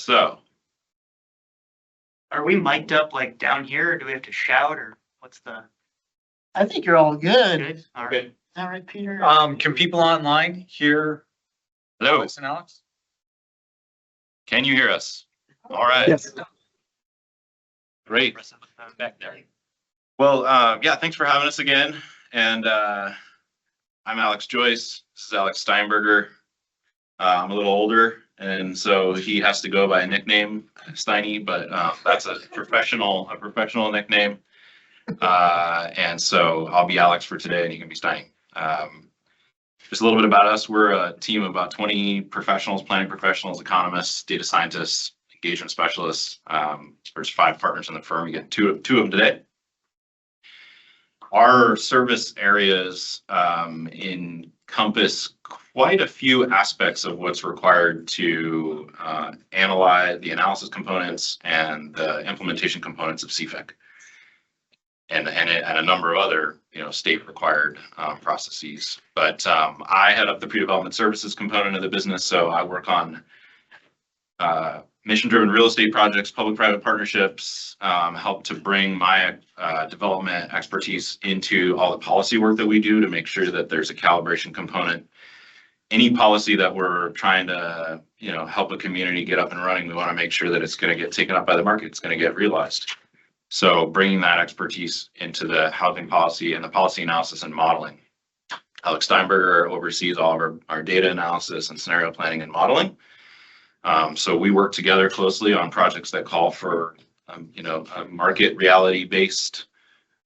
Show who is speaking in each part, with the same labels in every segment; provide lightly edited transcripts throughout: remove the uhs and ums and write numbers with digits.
Speaker 1: So,
Speaker 2: Are we mic'd up like down here, or do we have to shout, or what's the
Speaker 3: I think you're all good.
Speaker 2: good? All right.
Speaker 1: okay.
Speaker 3: All right, Peter.
Speaker 4: Can people online hear
Speaker 1: Hello,
Speaker 4: Joyce and Alex?
Speaker 1: can you hear us? All right,
Speaker 3: Yes.
Speaker 1: great.
Speaker 2: Back there.
Speaker 1: Well, yeah, thanks for having us again. And I'm Alex Joyce. This is Alex Steinberger. I'm a little older, and so he has to go by a nickname, Steiny, but that's a professional nickname. And so I'll be Alex for today, and you can be Steiny. Just a little bit about us. We're a team of about 20 professionals, planning professionals, economists, data scientists, engagement specialists. There's 5 partners in the firm. You get two of them today. Our service areas encompass quite a few aspects of what's required to analyze the analysis components and the implementation components of CFA, and a number of other state required processes. But I head up the pre-development services component of the business, so I work on mission-driven real estate projects, public-private partnerships, help to bring my development expertise into all the policy work that we do to make sure that there's a calibration component. Any policy that we're trying to, help a community get up and running, we want to make sure that it's going to get taken up by the market, it's going to get realized. So bringing that expertise into the housing policy and the policy analysis and modeling. Alex Steinberger oversees all of our data analysis and scenario planning and modeling. So we work together closely on projects that call for, a market reality based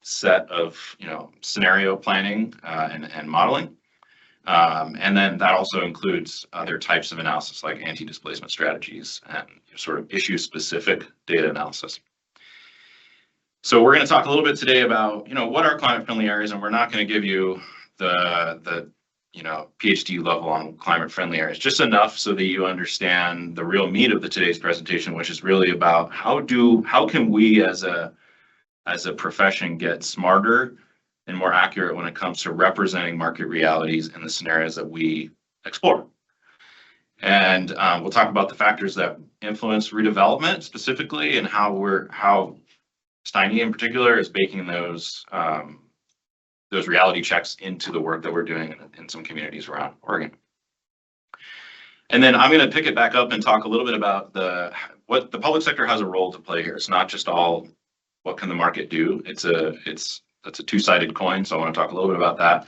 Speaker 1: set of, scenario planning and modeling. And then that also includes other types of analysis like anti-displacement strategies and sort of issue specific data analysis. So we're going to talk a little bit today about, what are climate friendly areas, and we're not going to give you the PhD level on climate friendly areas, just enough so that you understand the real meat of today's presentation, which is really about how can we as a profession get smarter and more accurate when it comes to representing market realities in the scenarios that we explore. And we'll talk about the factors that influence redevelopment specifically, and how Steiny in particular is baking those reality checks into the work that we're doing in some communities around Oregon. And then I'm going to pick it back up and talk a little bit about what the public sector has a role to play here. It's not just all what can the market do. That's a two-sided coin. So I want to talk a little bit about that,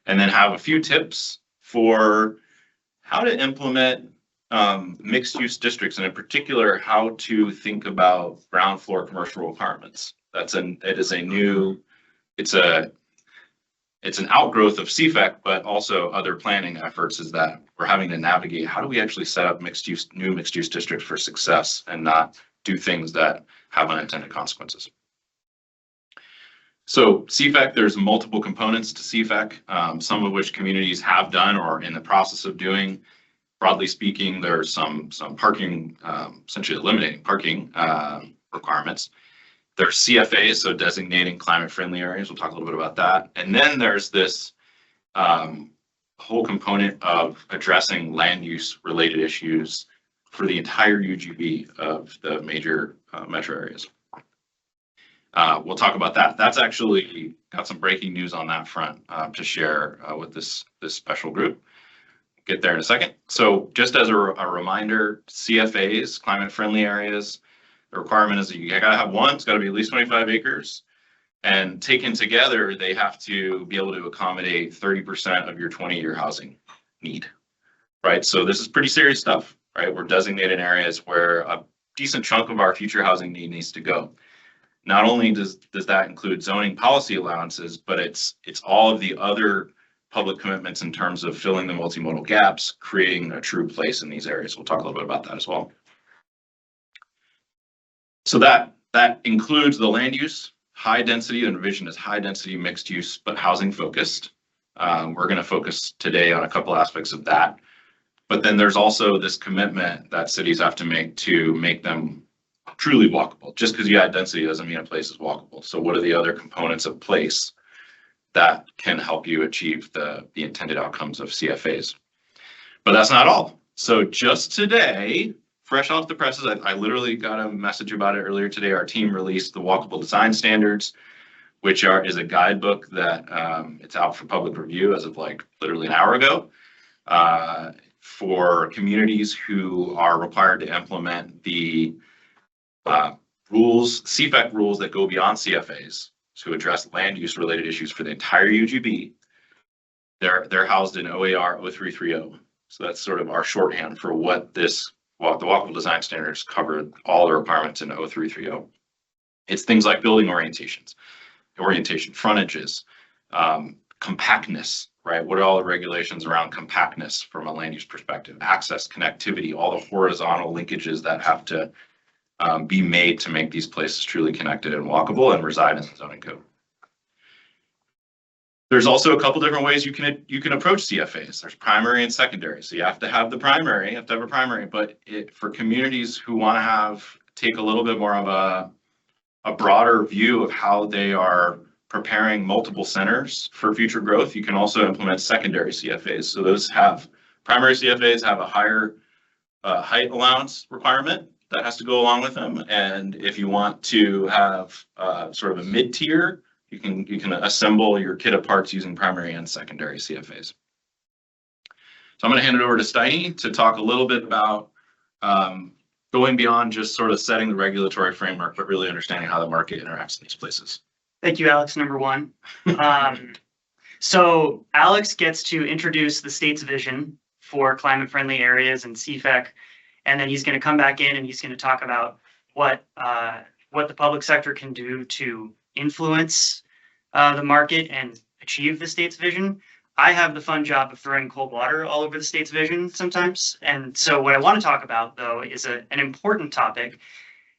Speaker 1: and then have a few tips for how to implement mixed-use districts, and in particular, how to think about ground floor commercial requirements. It's an outgrowth of CFA, but also other planning efforts is that we're having to navigate how do we actually set up new mixed-use districts for success and not do things that have unintended consequences. So CFAC, there's multiple components to CFAC, some of which communities have done or are in the process of doing. Broadly speaking, there's some parking, essentially eliminating parking requirements. There's CFAs, so designating climate-friendly areas. We'll talk a little bit about that. And then there's this whole component of addressing land use related issues for the entire UGB of the major metro areas. We'll talk about that. That's actually got some breaking news on that front to share with this special group. Get there in a second. So just as a reminder, CFAs, climate-friendly areas, the requirement is that you gotta have one, it's gotta be at least 25 acres. And taken together, they have to be able to accommodate 30% of your 20-year housing need, right? So this is pretty serious stuff, right? We're designated areas where a decent chunk of our future housing need needs to go. Not only does that include zoning policy allowances, but it's all of the other public commitments in terms of filling the multimodal gaps, creating a true place in these areas. We'll talk a little bit about that as well. So that includes the land use, high density, the vision is high density mixed use, but housing focused. We're going to focus today on a couple aspects of that. But then there's also this commitment that cities have to make them truly walkable. Just because you add density doesn't mean a place is walkable. So what are the other components of place that can help you achieve the intended outcomes of CFAs? But that's not all. So just today, fresh off the presses. I literally got a message about it earlier today. Our team released the Walkable Design Standards, which is a guidebook that it's out for public review as of like literally an hour ago, for communities who are required to implement the CFAC rules that go beyond CFAs to address land use related issues for the entire UGB. They're housed in OAR 0330. So that's sort of our shorthand for what the Walkable Design Standards cover all the requirements in 0330. It's things like building orientation, frontages, compactness, right? What are all the regulations around compactness from a land use perspective? Access, connectivity, all the horizontal linkages that have to be made to make these places truly connected and walkable and reside in the zoning code. There's also a couple different ways you can approach CFAs. There's primary and secondary. So you have to have a primary, but for communities who want to take a little bit more of a broader view of how they are preparing multiple centers for future growth, you can also implement secondary CFAs. So primary CFAs have a higher height allowance requirement that has to go along with them. And if you want to have sort of a mid-tier, you can assemble your kit of parts using primary and secondary CFAs. So I'm going to hand it over to Steiny to talk a little bit about going beyond just sort of setting the regulatory framework, but really understanding how the market interacts in these places.
Speaker 2: Thank you, Alex, number one. So Alex gets to introduce the state's vision for climate-friendly areas and CFAC, and then he's going to come back in and he's going to talk about what the public sector can do to influence the market and achieve the state's vision. I have the fun job of throwing cold water all over the state's vision sometimes. And so what I want to talk about, though, is an important topic,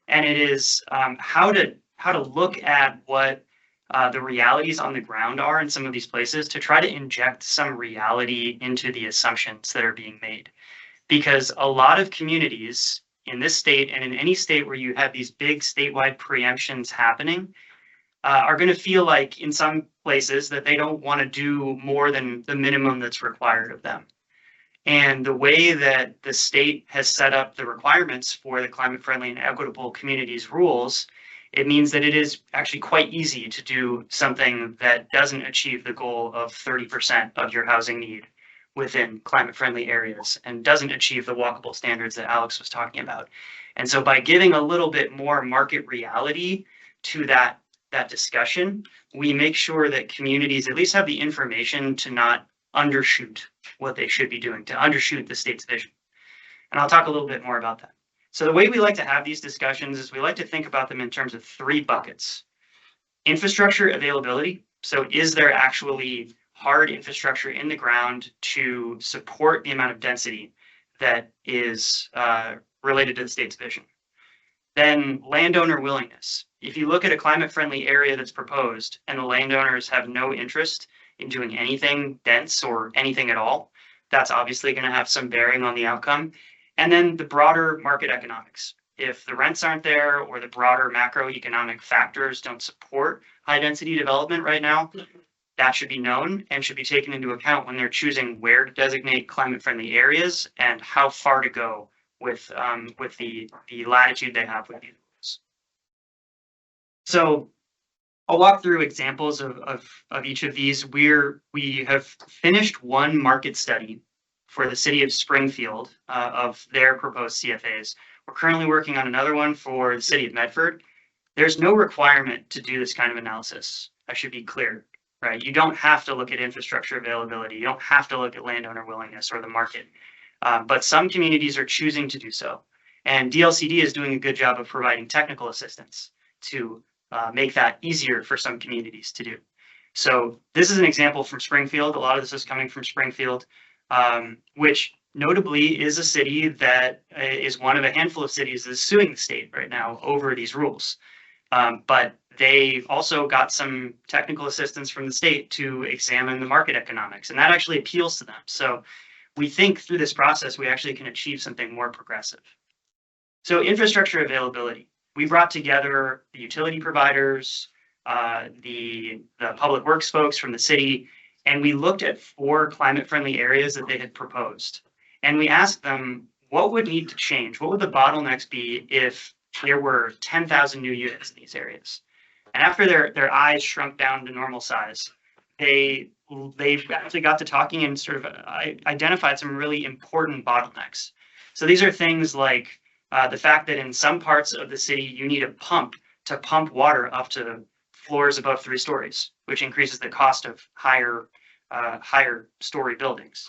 Speaker 2: and it is how to look at what the realities on the ground are in some of these places to try to inject some reality into the assumptions that are being made. Because a lot of communities in this state and in any state where you have these big statewide preemptions happening are going to feel like in some places that they don't want to do more than the minimum that's required of them. And the way that the state has set up the requirements for the climate friendly and equitable communities rules, it means that it is actually quite easy to do something that doesn't achieve the goal of 30% of your housing need within climate friendly areas and doesn't achieve the walkable standards that Alex was talking about. And so by giving a little bit more market reality to that discussion, we make sure that communities at least have the information to not undershoot what they should be doing, to undershoot the state's vision. And I'll talk a little bit more about that. So the way we like to have these discussions is we like to think about them in terms of 3 buckets. Infrastructure availability. So is there actually hard infrastructure in the ground to support the amount of density that is related to the state's vision? Then landowner willingness. If you look at a climate-friendly area that's proposed and the landowners have no interest in doing anything dense or anything at all, that's obviously going to have some bearing on the outcome. And then the broader market economics. If the rents aren't there or the broader macroeconomic factors don't support high-density development right now, that should be known and should be taken into account when they're choosing where to designate climate-friendly areas and how far to go with the latitude they have with these rules. So I'll walk through examples of each of these. We have finished one market study for the city of Springfield of their proposed CFAs. We're currently working on another one for the city of Medford. There's no requirement to do this kind of analysis. I should be clear, right? You don't have to look at infrastructure availability. You don't have to look at landowner willingness or the market. But some communities are choosing to do so. And DLCD is doing a good job of providing technical assistance to make that easier for some communities to do. So this is an example from Springfield. A lot of this is coming from Springfield, which notably is a city that is one of a handful of cities that is suing the state right now over these rules. But they also got some technical assistance from the state to examine the market economics, and that actually appeals to them. So we think through this process, we actually can achieve something more progressive. So infrastructure availability. We brought together the utility providers, the public works folks from the city, and we looked at 4 climate-friendly areas that they had proposed. And we asked them, what would need to change? What would the bottlenecks be if there were 10,000 new units in these areas? And after their eyes shrunk down to normal size, they actually got to talking and sort of identified some really important bottlenecks. So these are things like the fact that in some parts of the city, you need a pump to pump water up to floors above 3 stories, which increases the cost of higher story buildings.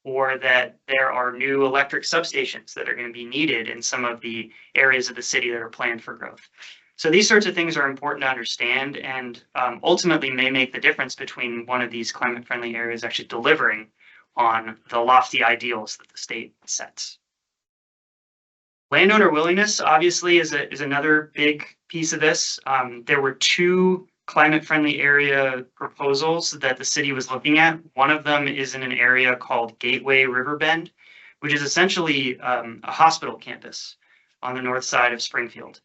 Speaker 2: Or that there are new electric substations that are going to be needed in some of the areas of the city that are planned for growth. So these sorts of things are important to understand and ultimately may make the difference between one of these climate-friendly areas actually delivering on the lofty ideals that the state sets. Landowner willingness, obviously, is another big piece of this. There were 2 climate-friendly area proposals that the city was looking at. One of them is in an area called Gateway Riverbend, which is essentially a hospital campus on the north side of Springfield.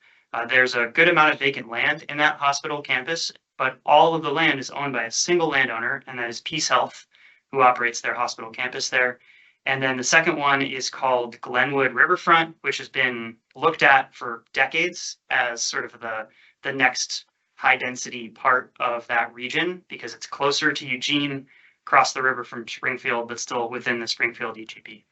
Speaker 2: There's a good amount of vacant land in that hospital campus, but all of the land is owned by a single landowner, and that is Peace Health, who operates their hospital campus there. And then the second one is called Glenwood Riverfront, which has been looked at for decades as sort of the next high density part of that region because it's closer to Eugene, across the river from Springfield, but still within the Springfield EGP.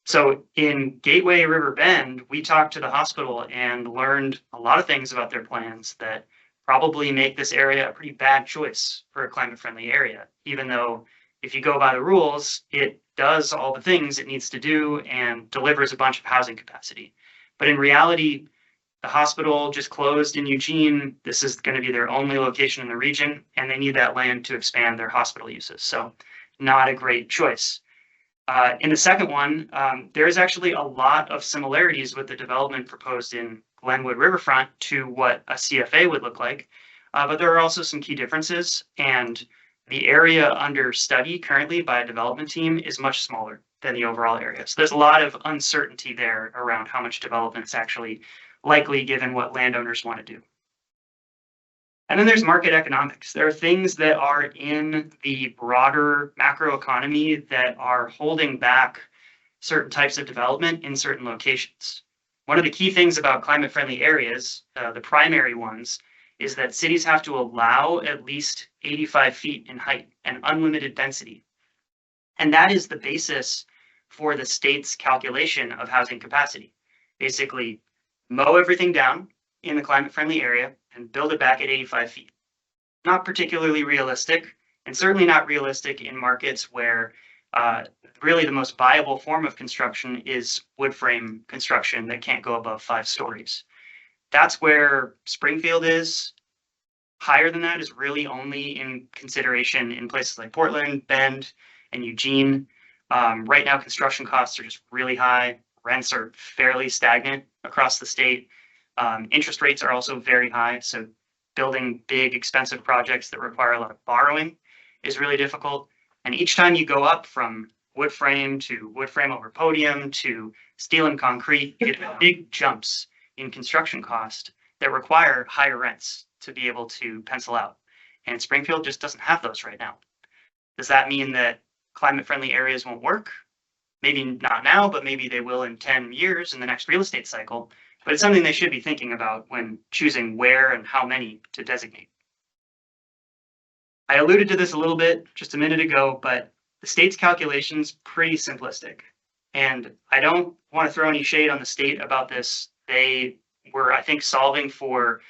Speaker 2: So in Gateway Riverbend, we talked to the hospital and learned a lot of things about their plans that probably make this area a pretty bad choice for a climate-friendly area, even though if you go by the rules, it does all the things it needs to do and delivers a bunch of housing capacity. But in reality, the hospital just closed in Eugene. This is going to be their only location in the region, and they need that land to expand their hospital uses. So not a great choice. In the second one, there's actually a lot of similarities with the development proposed in Glenwood Riverfront to what a CFA would look like. But there are also some key differences, and the area under study currently by a development team is much smaller than the overall area. So there's a lot of uncertainty there around how much development is actually likely given what landowners want to do. And then there's market economics. There are things that are in the broader macroeconomy that are holding back certain types of development in certain locations. One of the key things about climate-friendly areas, the primary ones, is that cities have to allow at least 85 feet in height and unlimited density. And that is the basis for the state's calculation of housing capacity. Basically, mow everything down in the climate-friendly area and build it back at 85 feet. Not particularly realistic, and certainly not realistic in markets where really the most viable form of construction is wood frame construction that can't go above 5 stories. That's where Springfield is. Higher than that is really only in consideration in places like Portland, Bend, and Eugene. Right now, construction costs are just really high. Rents are fairly stagnant across the state. Interest rates are also very high. So building big, expensive projects that require a lot of borrowing is really difficult. And each time you go up from wood frame to wood frame over podium to steel and concrete, you get big jumps in construction cost that require higher rents to be able to pencil out. And Springfield just doesn't have those right now. Does that mean that climate-friendly areas won't work? Maybe not now, but maybe they will in 10 years in the next real estate cycle. But it's something they should be thinking about when choosing where and how many to designate. I alluded to this a little bit just a minute ago, but the state's calculation's pretty simplistic. And I don't want to throw any shade on the state about this. They were, I think, solving for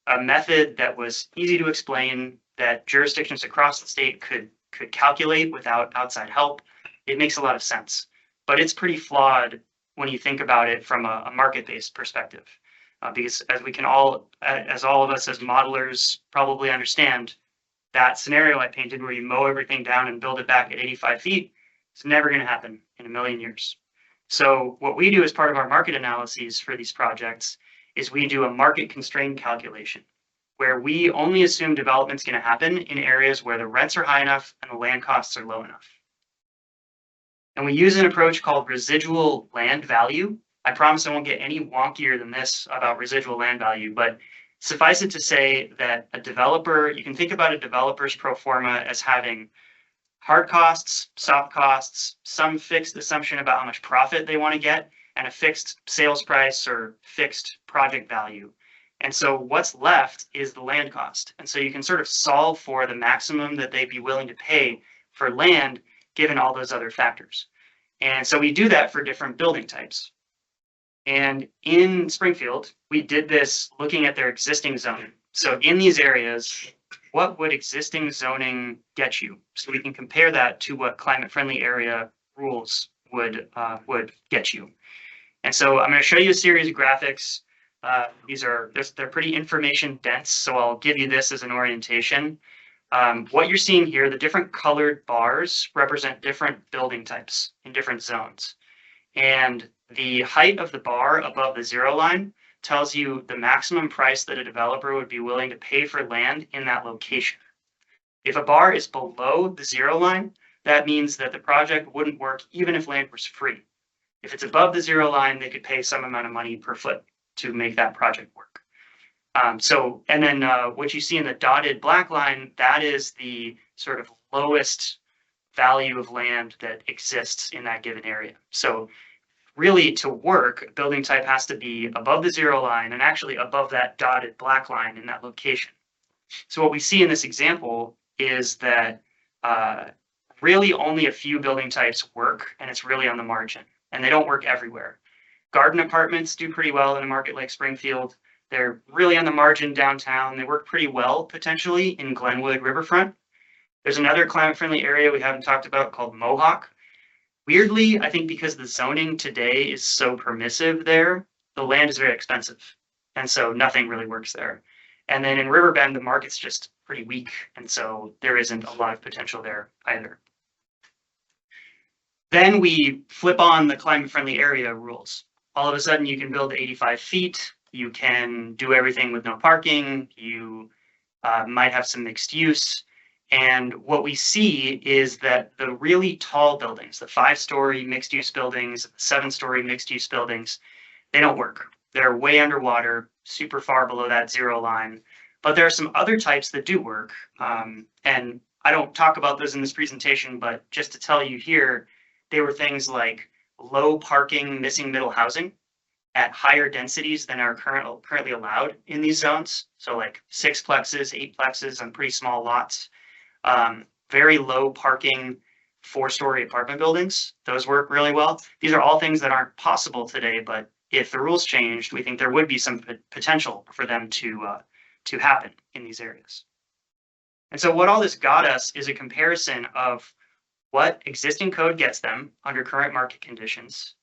Speaker 2: a method that was easy to explain, that jurisdictions across the state could calculate without outside help. It makes a lot of sense, but it's pretty flawed when you think about it from a market-based perspective. Because as all of us as modelers probably understand, that scenario I painted where you mow everything down and build it back at 85 feet, it's never going to happen in a million years. So what we do as part of our market analyses for these projects is we do a market constraint calculation where we only assume development's going to happen in areas where the rents are high enough and the land costs are low enough. And we use an approach called residual land value. I promise I won't get any wonkier than this about residual land value, but suffice it to say that a developer, you can think about a developer's pro forma as having hard costs, soft costs, some fixed assumption about how much profit they want to get, and a fixed sales price or fixed project value. And so what's left is the land cost. And so you can sort of solve for the maximum that they'd be willing to pay for land, given all those other factors. And so we do that for different building types. And in Springfield, we did this looking at their existing zoning. So in these areas, what would existing zoning get you? So we can compare that to what climate-friendly area rules would get you. And so I'm going to show you a series of graphics. They're pretty information dense, so I'll give you this as an orientation. What you're seeing here, the different colored bars represent different building types in different zones. And the height of the bar above the zero line tells you the maximum price that a developer would be willing to pay for land in that location. If a bar is below the zero line, that means that the project wouldn't work even if land was free. If it's above the zero line, they could pay some amount of money per foot to make that project work. And then what you see in the dotted black line, that is the sort of lowest value of land that exists in that given area. So really, to work, a building type has to be above the zero line and actually above that dotted black line in that location. So what we see in this example is that really only a few building types work, and it's really on the margin, and they don't work everywhere. Garden apartments do pretty well in a market like Springfield. They're really on the margin downtown. They work pretty well potentially in Glenwood Riverfront. There's another climate-friendly area we haven't talked about called Mohawk. Weirdly, I think because the zoning today is so permissive there, the land is very expensive. And so nothing really works there. And then in Riverbend, the market's just pretty weak. And so there isn't a lot of potential there either. Then we flip on the climate-friendly area rules. All of a sudden, you can build 85 feet. You can do everything with no parking. You might have some mixed use. And what we see is that the really tall buildings, the 5-story mixed-use buildings, 7-story mixed-use buildings, they don't work. They're way underwater, super far below that zero line. But there are some other types that do work. And I don't talk about those in this presentation, but just to tell you here, they were things like low parking, missing middle housing at higher densities than are currently allowed in these zones. So like 6-plexes, 8-plexes on pretty small lots. Very low parking 4-story apartment buildings. Those work really well. These are all things that aren't possible today, but if the rules changed, we think there would be some potential for them to happen in these areas. And so what all this got us is a comparison of what existing code gets them under current market conditions,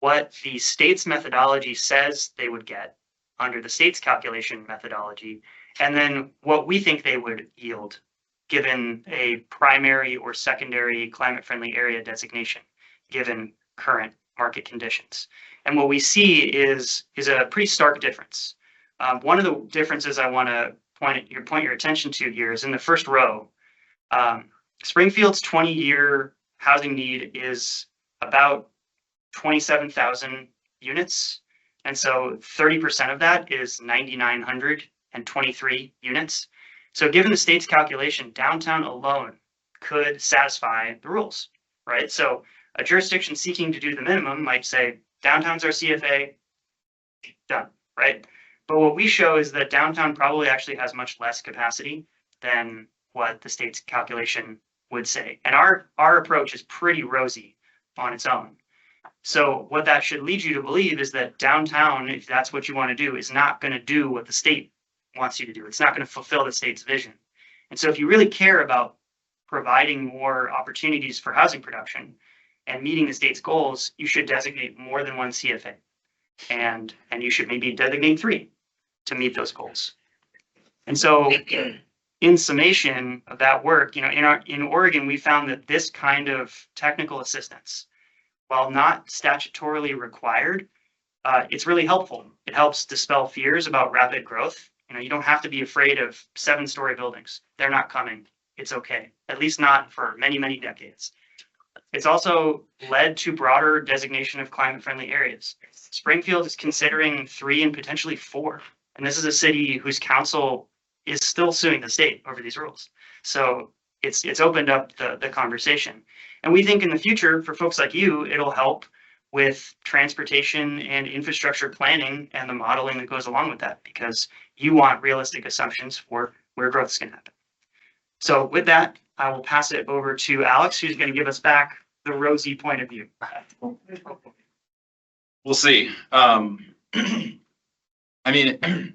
Speaker 2: what the state's methodology says they would get under the state's calculation methodology, and then what we think they would yield given a primary or secondary climate-friendly area designation, given current market conditions. And what we see is a pretty stark difference. One of the differences I want to point your attention to here is in the first row. Springfield's 20-year housing need is about 27,000 units. And so 30% of that is 9,923 units. So given the state's calculation, downtown alone could satisfy the rules, right? So a jurisdiction seeking to do the minimum might say, downtown's our CFA, done, right? But what we show is that downtown probably actually has much less capacity than what the state's calculation would say. And our approach is pretty rosy on its own. So what that should lead you to believe is that downtown, if that's what you want to do, is not going to do what the state wants you to do. It's not going to fulfill the state's vision. And so if you really care about providing more opportunities for housing production and meeting the state's goals, you should designate more than one CFA. And you should maybe designate 3 to meet those goals. And so in summation of that work, in Oregon, we found that this kind of technical assistance, while not statutorily required, it's really helpful. It helps dispel fears about rapid growth. You don't have to be afraid of 7-story buildings. They're not coming. It's okay, at least not for many, many decades. It's also led to broader designation of climate-friendly areas. Springfield is considering 3 and potentially 4. And this is a city whose council is still suing the state over these rules. So it's opened up the conversation. And we think in the future, for folks like you, it'll help with transportation and infrastructure planning and the modeling that goes along with that, because you want realistic assumptions for where growth is going to happen. So with that, I will pass it over to Alex, who's going to give us back the rosy point of view.
Speaker 1: We'll see. I mean,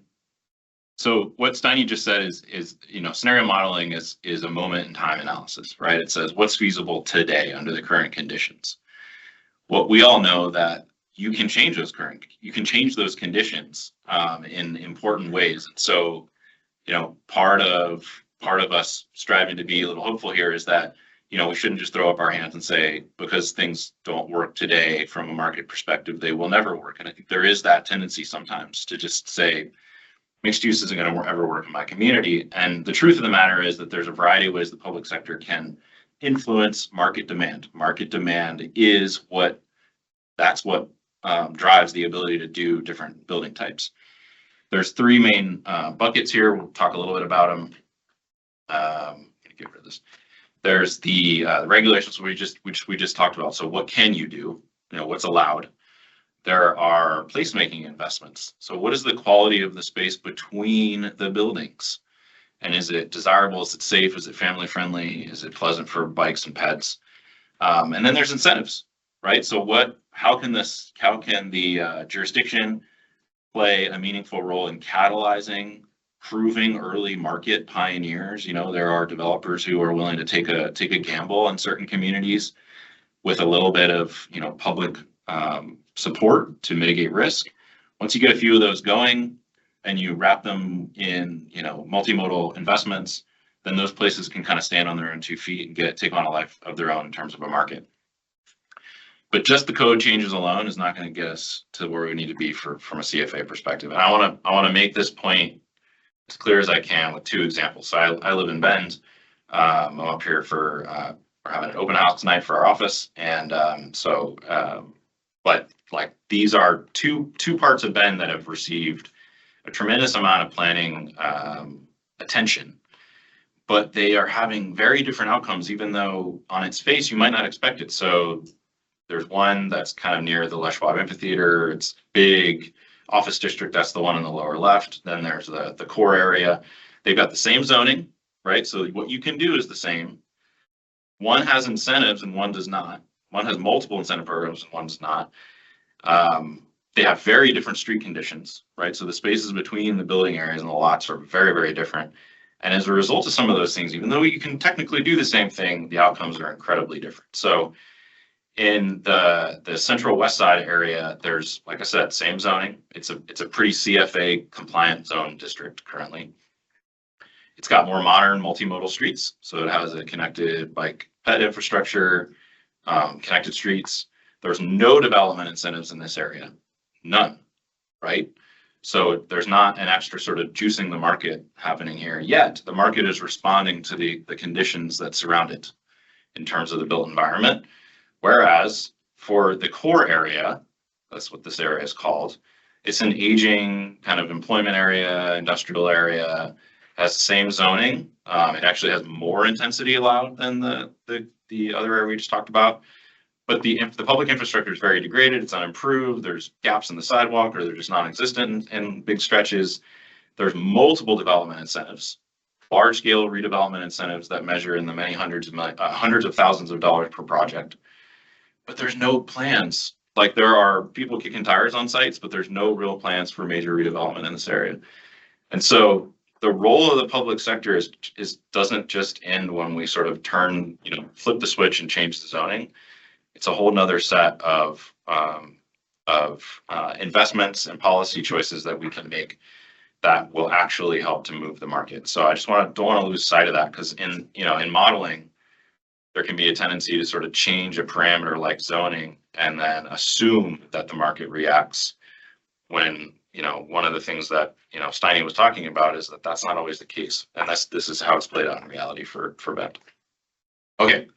Speaker 1: so what Steiny just said is scenario modeling is a moment in time analysis, right? It says what's feasible today under the current conditions. Well, we all know that you can change those conditions in important ways. And so, part of us striving to be a little hopeful here is that, we shouldn't just throw up our hands and say, because things don't work today from a market perspective, they will never work. And I think there is that tendency sometimes to just say, mixed use isn't going to ever work in my community. And the truth of the matter is that there's a variety of ways the public sector can influence market demand. Market demand is what drives the ability to do different building types. There's three main buckets here. We'll talk a little bit about them. Get rid of this. There's the regulations we just talked about. So what can you do? What's allowed? There are placemaking investments. So what is the quality of the space between the buildings? And is it desirable? Is it safe? Is it family friendly? Is it pleasant for bikes and pets? And then there's incentives, right? So how can the jurisdiction play a meaningful role in catalyzing, proving early market pioneers? There are developers who are willing to take a gamble in certain communities with a little bit of, public support to mitigate risk. Once you get a few of those going and you wrap them in, multimodal investments, then those places can kind of stand on their own 2 feet and take on a life of their own in terms of a market. But just the code changes alone is not going to get us to where we need to be from a CFA perspective. And I want to make this point as clear as I can with 2 examples. So I live in Bend. I'm up here for we're having an open house tonight for our office, and but like these are two parts of Bend that have received a tremendous amount of planning attention, but they are having very different outcomes, even though on its face you might not expect it. So there's one that's kind of near the Les Schwab Amphitheater. It's big office district. That's the one in the lower left. Then there's the core area. They've got the same zoning, right? So what you can do is the same. One has incentives and one does not. One has multiple incentive programs and one does not. They have very different street conditions, right? So the spaces between the building areas and the lots are very, very different. And as a result of some of those things, even though you can technically do the same thing, the outcomes are incredibly different. So in the central west side area, there's, like I said, same zoning. It's a pretty CFA compliant zone district currently. It's got more modern multimodal streets. So it has a connected bike ped infrastructure, connected streets. There's no development incentives in this area, none, right? So there's not an extra sort of juicing the market happening here yet. The market is responding to the conditions that surround it in terms of the built environment. Whereas for the core area, that's what this area is called, it's an aging kind of employment area, industrial area, has the same zoning. It actually has more intensity allowed than the other area we just talked about. But the public infrastructure is very degraded. It's unimproved. There's gaps in the sidewalk, or they're just non-existent in big stretches. There's multiple development incentives, large-scale redevelopment incentives that measure in the many hundreds of thousands of dollars per project. But there's no plans. Like, there are people kicking tires on sites, but there's no real plans for major redevelopment in this area. And so the role of the public sector doesn't just end when we sort of flip the switch and change the zoning. It's a whole nother set of investments and policy choices that we can make that will actually help to move the market. So I just don't want to lose sight of that, because in modeling, there can be a tendency to sort of change a parameter like zoning and then assume that the market reacts, when one of the things that Steiny was talking about is that that's not always the case, and this is how it's played out in reality for Bend. Okay,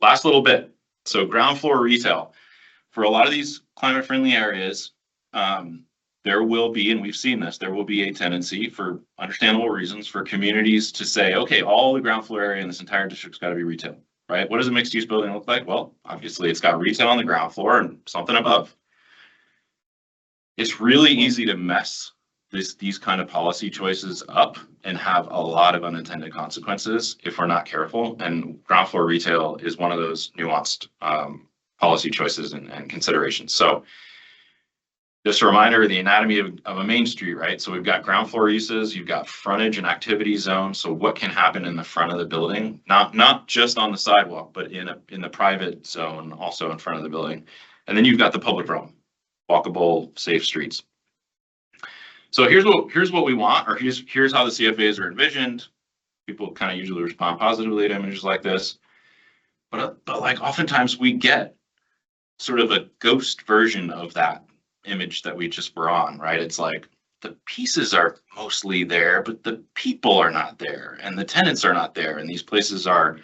Speaker 1: last little bit. So ground floor retail. For a lot of these climate friendly areas, there will be, and we've seen this, there will be a tendency for understandable reasons for communities to say, okay, all the ground floor area in this entire district's got to be retail, right? What does a mixed use building look like? Well, obviously it's got retail on the ground floor and something above. It's really easy to mess these kind of policy choices up and have a lot of unintended consequences if we're not careful. And ground floor retail is one of those nuanced policy choices and considerations. So just a reminder of the anatomy of a main street, right? So we've got ground floor uses, you've got frontage and activity zones. So what can happen in the front of the building, not just on the sidewalk, but in the private zone, also in front of the building. And then you've got the public realm, walkable, safe streets. So here's what we want, or here's how the CFAs are envisioned. People kind of usually respond positively to images like this, but like oftentimes we get sort of a ghost version of that image that we just were on, right? It's like the pieces are mostly there, but the people are not there and the tenants are not there. And these places are,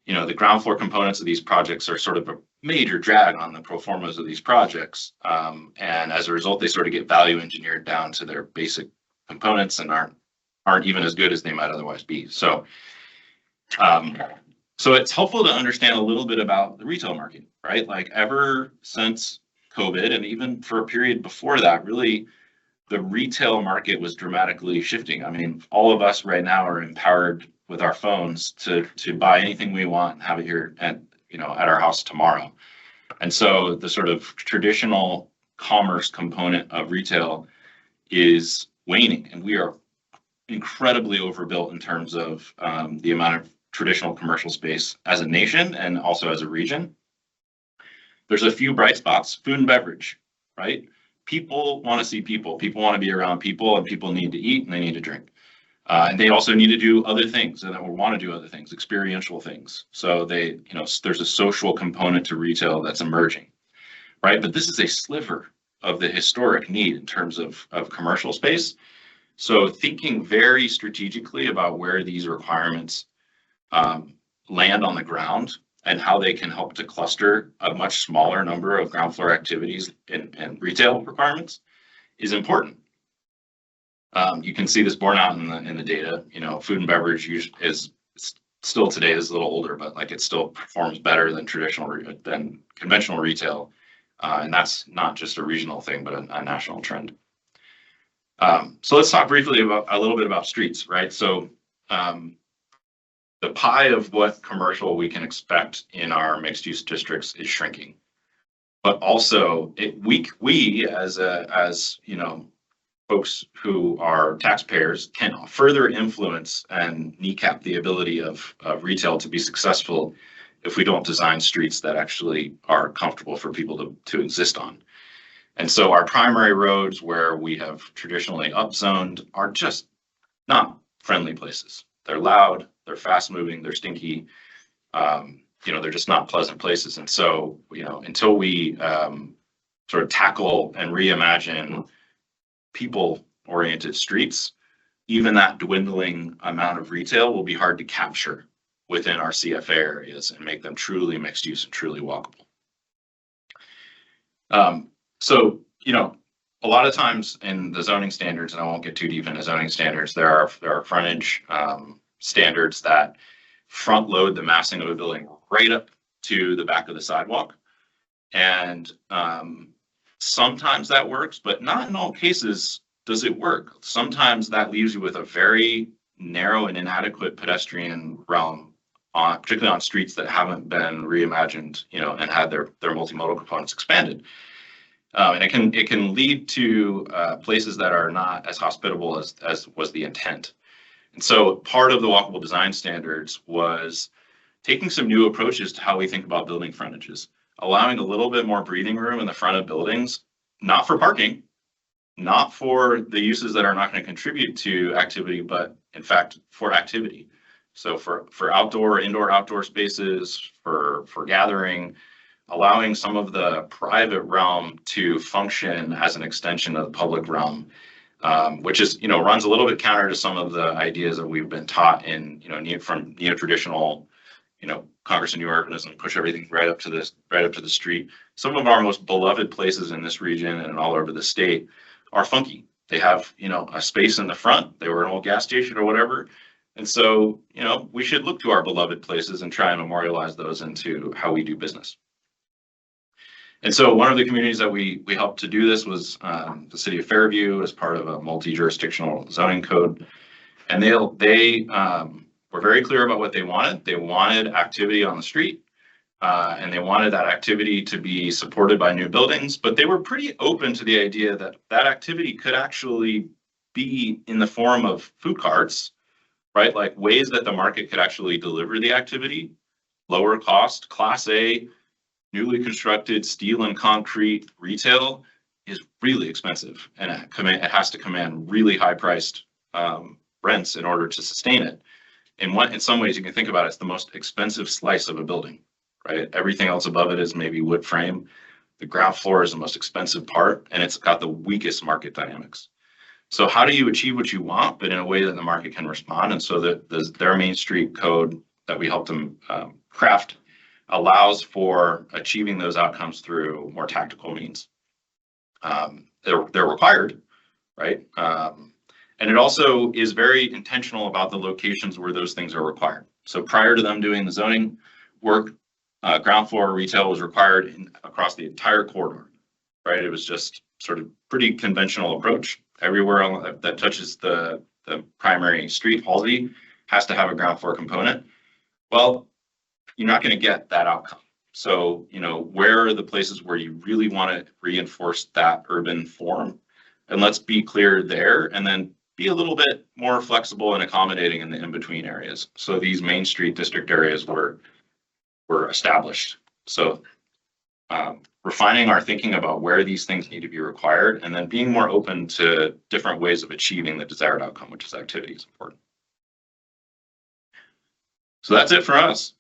Speaker 1: you know, the ground floor components of these projects are sort of a major drag on the pro formas of these projects. And as a result, they sort of get value engineered down to their basic components and aren't even as good as they might otherwise be. So, so it's helpful to understand a little bit about the retail market, right? Like ever since COVID, and even for a period before that, really, the retail market was dramatically shifting. I mean, all of us right now are empowered with our phones to buy anything we want and have it here at our house tomorrow. And so the sort of traditional commerce component of retail is waning, and we are incredibly overbuilt in terms of the amount of traditional commercial space as a nation and also as a region. There's a few bright spots, food and beverage, right? People want to see people. People want to be around people, and people need to eat and they need to drink. And they also need to do other things, and will want to do other things, experiential things. So there's a social component to retail that's emerging, right? But this is a sliver of the historic need in terms of commercial space. So thinking very strategically about where these requirements land on the ground and how they can help to cluster a much smaller number of ground floor activities and retail requirements is important. You can see this borne out in the data. Food and beverage is still today is a little older, but like it still performs better than conventional retail, and that's not just a regional thing, but a national trend. So let's talk briefly about a little bit about streets, right? So the pie of what commercial we can expect in our mixed use districts is shrinking, but also we as folks who are taxpayers can further influence and kneecap the ability of retail to be successful if we don't design streets that actually are comfortable for people to exist on. And so our primary roads where we have traditionally upzoned are just not friendly places. They're loud, they're fast moving, they're stinky, they're just not pleasant places. And so, until we sort of tackle and reimagine people-oriented streets, even that dwindling amount of retail will be hard to capture within our CFA areas and make them truly mixed use and truly walkable. So, a lot of times in the zoning standards, and I won't get too deep into zoning standards, there are frontage standards that front load the massing of a building right up to the back of the sidewalk. And sometimes that works, but not in all cases does it work. Sometimes that leaves you with a very narrow and inadequate pedestrian realm, particularly on streets that haven't been reimagined, and had their multimodal components expanded. And it can lead to places that are not as hospitable as was the intent. And so part of the walkable design standards was taking some new approaches to how we think about building frontages, allowing a little bit more breathing room in the front of buildings, not for parking, not for the uses that are not going to contribute to activity, but in fact for activity. So for indoor, outdoor spaces, for gathering, allowing some of the private realm to function as an extension of the public realm, which is, runs a little bit counter to some of the ideas that we've been taught in, from neo-traditional, Congress and new urbanism, push everything right up to the street. Some of our most beloved places in this region and all over the state are funky. They have, a space in the front. They were an old gas station or whatever. And so, we should look to our beloved places and try and memorialize those into how we do business. And so one of the communities that we helped to do this was the city of Fairview as part of a multi-jurisdictional zoning code. And they were very clear about what they wanted. They wanted activity on the street, and they wanted that activity to be supported by new buildings, but they were pretty open to the idea that that activity could actually be in the form of food carts, right? Like ways that the market could actually deliver the activity, lower cost, Class A, newly constructed steel and concrete retail is really expensive, and it has to command really high priced rents in order to sustain it. In some ways you can think about it, it's the most expensive slice of a building, right? Everything else above it is maybe wood frame. The ground floor is the most expensive part, and it's got the weakest market dynamics. So how do you achieve what you want, but in a way that the market can respond? And so their Main Street code that we helped them craft allows for achieving those outcomes through more tactical means. They're required, right? And it also is very intentional about the locations where those things are required. So prior to them doing the zoning work, ground floor retail was required across the entire corridor, right? It was just sort of pretty conventional approach. Everywhere that touches the primary street, Halsey, has to have a ground floor component. Well, you're not going to get that outcome. So, where are the places where you really want to reinforce that urban form? And let's be clear there, and then be a little bit more flexible and accommodating in the in-between areas. So these Main Street district areas were established. So refining our thinking about where these things need to be required, and then being more open to different ways of achieving the desired outcome, which is activity, is important. So that's it for us.